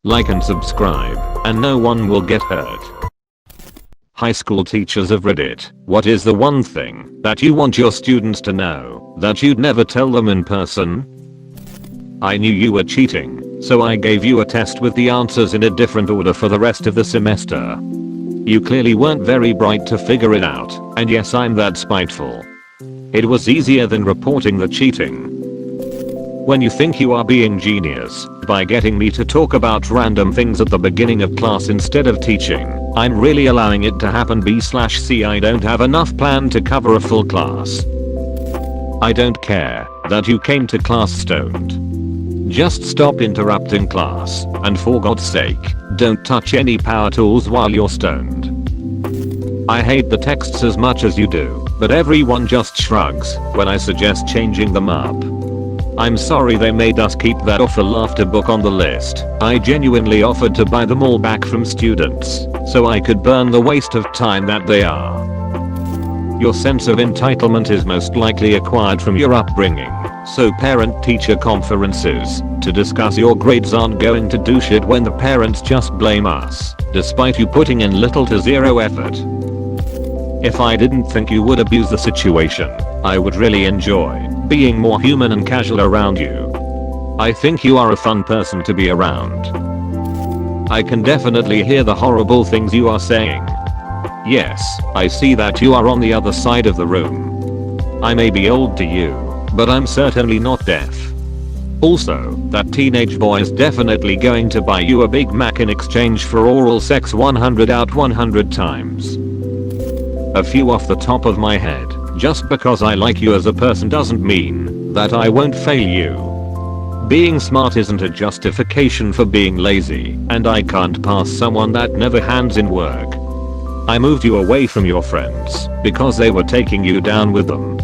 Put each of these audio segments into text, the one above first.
like and subscribe, and no one will get hurt. High school teachers of Reddit, what is the one thing that you want your students to know that you'd never tell them in person? I knew you were cheating, so I gave you a test with the answers in a different order for the rest of the semester. You clearly weren't very bright to figure it out, and yes, I'm that spiteful. It was easier than reporting the cheating. When you think you are being genius by getting me to talk about random things at the beginning of class instead of teaching, I'm really allowing it to happen. B/C I don't have enough plan to cover a full class. I don't care that you came to class stoned. Just stop interrupting class, and for God's sake, don't touch any power tools while you're stoned. I hate the texts as much as you do, but everyone just shrugs when I suggest changing them up. I'm sorry they made us keep that awful laughter book on the list. I genuinely offered to buy them all back from students, so I could burn the waste of time that they are. Your sense of entitlement is most likely acquired from your upbringing, so parent-teacher conferences to discuss your grades aren't going to do shit when the parents just blame us, despite you putting in little to zero effort. If I didn't think you would abuse the situation, I would really enjoy being more human and casual around you. I think you are a fun person to be around. I can definitely hear the horrible things you are saying. Yes, I see that you are on the other side of the room. I may be old to you, but I'm certainly not deaf. Also, that teenage boy is definitely going to buy you a Big Mac in exchange for oral sex 100 out 100 times. A few off the top of my head. Just because I like you as a person doesn't mean that I won't fail you. Being smart isn't a justification for being lazy, and I can't pass someone that never hands in work. I moved you away from your friends because they were taking you down with them.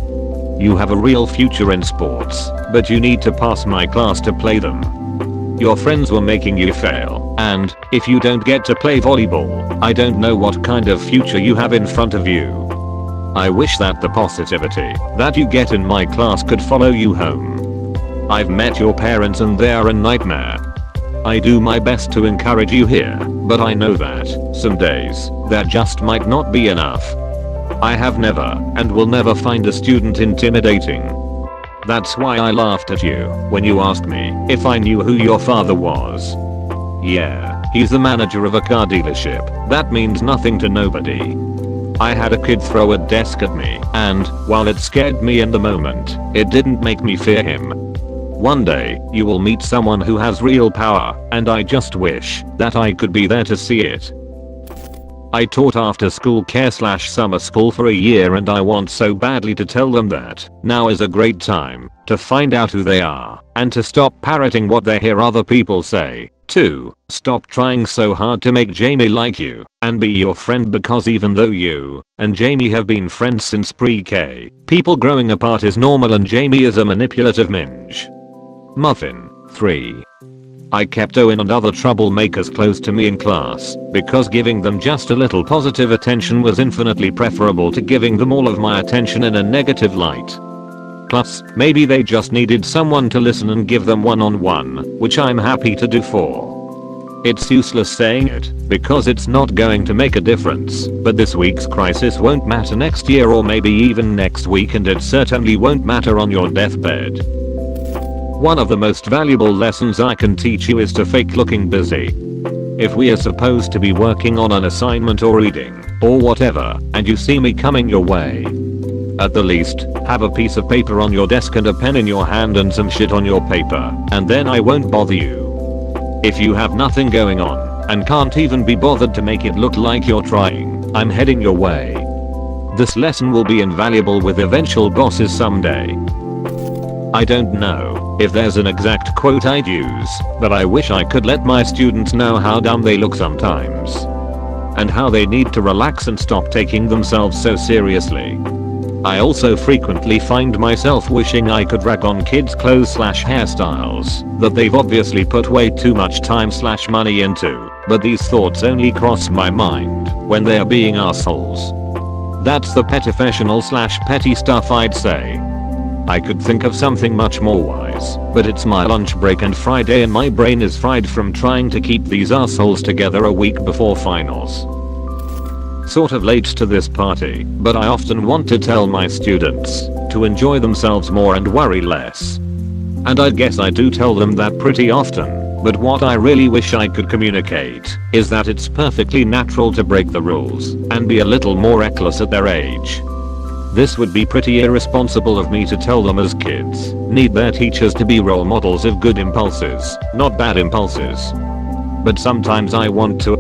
You have a real future in sports, but you need to pass my class to play them. Your friends were making you fail, and if you don't get to play volleyball, I don't know what kind of future you have in front of you. I wish that the positivity that you get in my class could follow you home. I've met your parents and they're a nightmare. I do my best to encourage you here, but I know that some days that just might not be enough. I have never and will never find a student intimidating. That's why I laughed at you when you asked me if I knew who your father was. Yeah, he's the manager of a car dealership. That means nothing to nobody. I had a kid throw a desk at me, and while it scared me in the moment, it didn't make me fear him. One day, you will meet someone who has real power, and I just wish that I could be there to see it. I taught after school care/summer school for a year, and I want so badly to tell them that now is a great time to find out who they are and to stop parroting what they hear other people say. 2. Stop trying so hard to make Jamie like you and be your friend, because even though you and Jamie have been friends since pre-K, people growing apart is normal and Jamie is a manipulative minge. Muffin. 3. I kept Owen and other troublemakers close to me in class because giving them just a little positive attention was infinitely preferable to giving them all of my attention in a negative light. Plus, maybe they just needed someone to listen and give them one-on-one, which I'm happy to do for. It's useless saying it, because it's not going to make a difference, but this week's crisis won't matter next year or maybe even next week, and it certainly won't matter on your deathbed. One of the most valuable lessons I can teach you is to fake looking busy. If we are supposed to be working on an assignment or reading, or whatever, and you see me coming your way, at the least, have a piece of paper on your desk and a pen in your hand and some shit on your paper, and then I won't bother you. If you have nothing going on, and can't even be bothered to make it look like you're trying, I'm heading your way. This lesson will be invaluable with eventual bosses someday. I don't know if there's an exact quote I'd use, but I wish I could let my students know how dumb they look sometimes. And how they need to relax and stop taking themselves so seriously. I also frequently find myself wishing I could rag on kids' clothes/hairstyles that they've obviously put way too much time/money into, but these thoughts only cross my mind when they are being assholes. That's the pettifessional/petty stuff I'd say. I could think of something much more wise, but it's my lunch break and Friday and my brain is fried from trying to keep these assholes together a week before finals. Sort of late to this party, but I often want to tell my students to enjoy themselves more and worry less. And I guess I do tell them that pretty often, but what I really wish I could communicate is that it's perfectly natural to break the rules and be a little more reckless at their age. This would be pretty irresponsible of me to tell them as kids need their teachers to be role models of good impulses, not bad impulses. But sometimes I want to.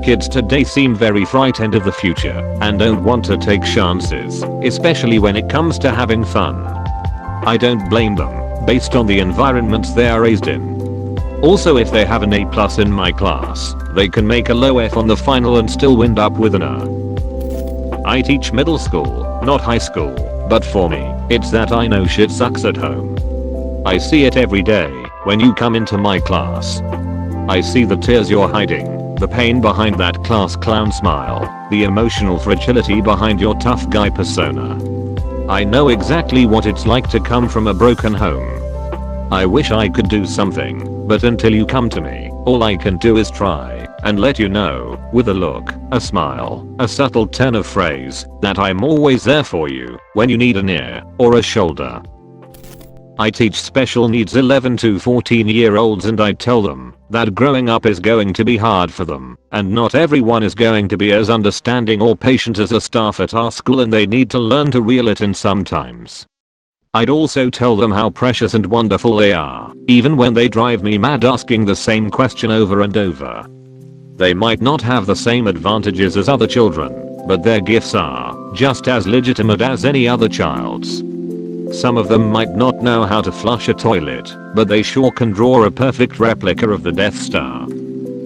Kids today seem very frightened of the future and don't want to take chances, especially when it comes to having fun. I don't blame them, based on the environments they are raised in. Also, if they have an A+ in my class, they can make a low F on the final and still wind up with an A. I teach middle school, not high school, but for me, it's that I know shit sucks at home. I see it every day when you come into my class. I see the tears you're hiding, the pain behind that class clown smile, the emotional fragility behind your tough guy persona. I know exactly what it's like to come from a broken home. I wish I could do something, but until you come to me, all I can do is try and let you know, with a look, a smile, a subtle turn of phrase, that I'm always there for you when you need an ear or a shoulder. I teach special needs 11 to 14-year-olds and I tell them that growing up is going to be hard for them, and not everyone is going to be as understanding or patient as a staff at our school and they need to learn to reel it in sometimes. I'd also tell them how precious and wonderful they are, even when they drive me mad asking the same question over and over. They might not have the same advantages as other children, but their gifts are just as legitimate as any other child's. Some of them might not know how to flush a toilet, but they sure can draw a perfect replica of the Death Star.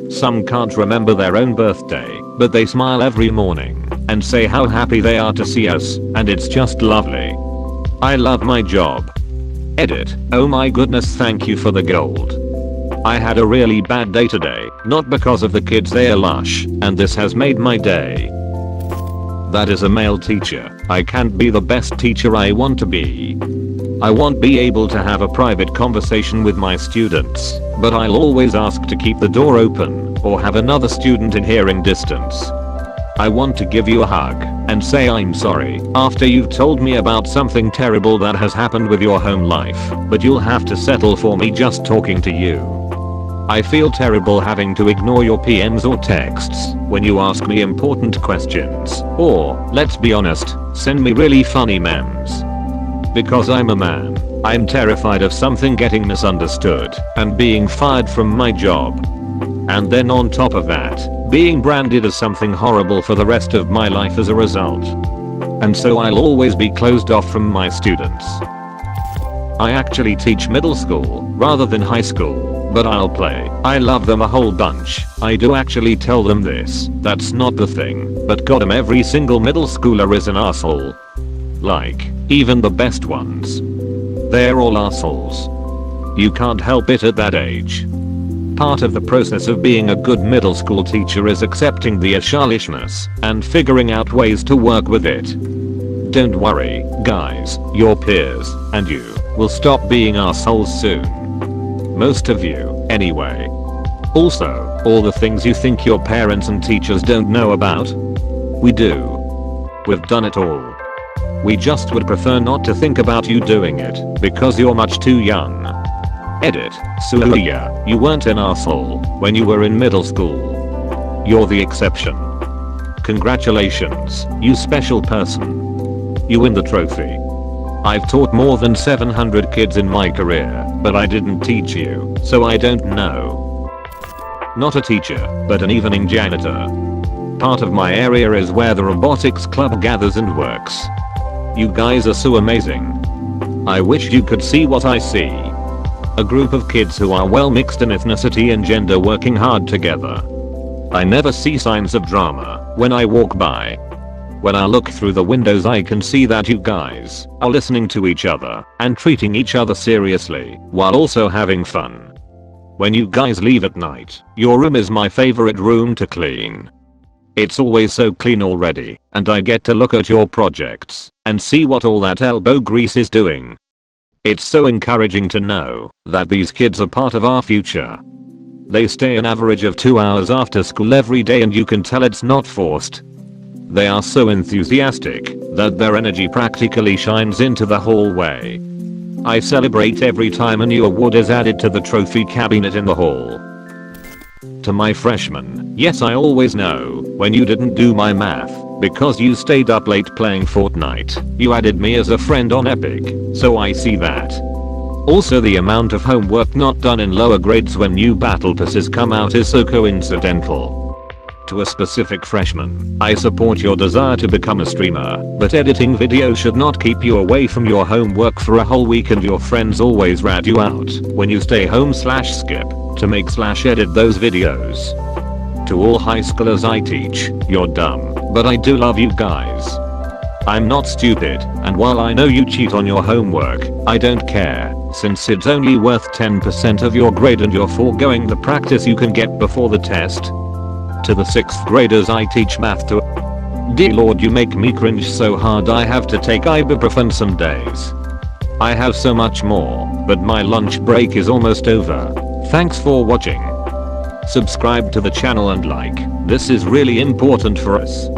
Some can't remember their own birthday, but they smile every morning and say how happy they are to see us, and it's just lovely. I love my job. Edit. Oh my goodness, thank you for the gold. I had a really bad day today, not because of the kids, they are lush, and this has made my day. That is a male teacher. I can't be the best teacher I want to be. I won't be able to have a private conversation with my students, but I'll always ask to keep the door open or have another student in hearing distance. I want to give you a hug and say I'm sorry after you've told me about something terrible that has happened with your home life, but you'll have to settle for me just talking to you. I feel terrible having to ignore your PMs or texts when you ask me important questions, or, let's be honest, send me really funny memes. Because I'm a man, I'm terrified of something getting misunderstood and being fired from my job. And then on top of that, being branded as something horrible for the rest of my life as a result. And so I'll always be closed off from my students. I actually teach middle school rather than high school. But I'll play. I love them a whole bunch. I do actually tell them this. That's not the thing. But goddamn, every single middle schooler is an asshole. Like, even the best ones. They're all assholes. You can't help it at that age. Part of the process of being a good middle school teacher is accepting the assholishness and figuring out ways to work with it. Don't worry, guys, your peers and you will stop being assholes soon. Most of you, anyway. Also, all the things you think your parents and teachers don't know about? We do. We've done it all. We just would prefer not to think about you doing it, because you're much too young. Edit. Suya, you weren't an asshole when you were in middle school. You're the exception. Congratulations, you special person. You win the trophy. I've taught more than 700 kids in my career, but I didn't teach you, so I don't know. Not a teacher, but an evening janitor. Part of my area is where the robotics club gathers and works. You guys are so amazing. I wish you could see what I see. A group of kids who are well mixed in ethnicity and gender working hard together. I never see signs of drama when I walk by. When I look through the windows I can see that you guys are listening to each other and treating each other seriously while also having fun. When you guys leave at night, your room is my favorite room to clean. It's always so clean already, and I get to look at your projects and see what all that elbow grease is doing. It's so encouraging to know that these kids are part of our future. They stay an average of 2 hours after school every day and you can tell it's not forced. They are so enthusiastic that their energy practically shines into the hallway. I celebrate every time a new award is added to the trophy cabinet in the hall. To my freshmen, yes, I always know when you didn't do my math because you stayed up late playing Fortnite. You added me as a friend on Epic, so I see that. Also, the amount of homework not done in lower grades when new battle passes come out is so coincidental. To a specific freshman, I support your desire to become a streamer, but editing videos should not keep you away from your homework for a whole week and your friends always rat you out when you stay home/skip to make/edit those videos. To all high schoolers I teach, you're dumb, but I do love you guys. I'm not stupid, and while I know you cheat on your homework, I don't care, since it's only worth 10% of your grade and you're foregoing the practice you can get before the test. To the 6th graders I teach math to. Dear Lord, you make me cringe so hard I have to take ibuprofen some days. I have so much more, but my lunch break is almost over. Thanks for watching. Subscribe to the channel and like, this is really important for us.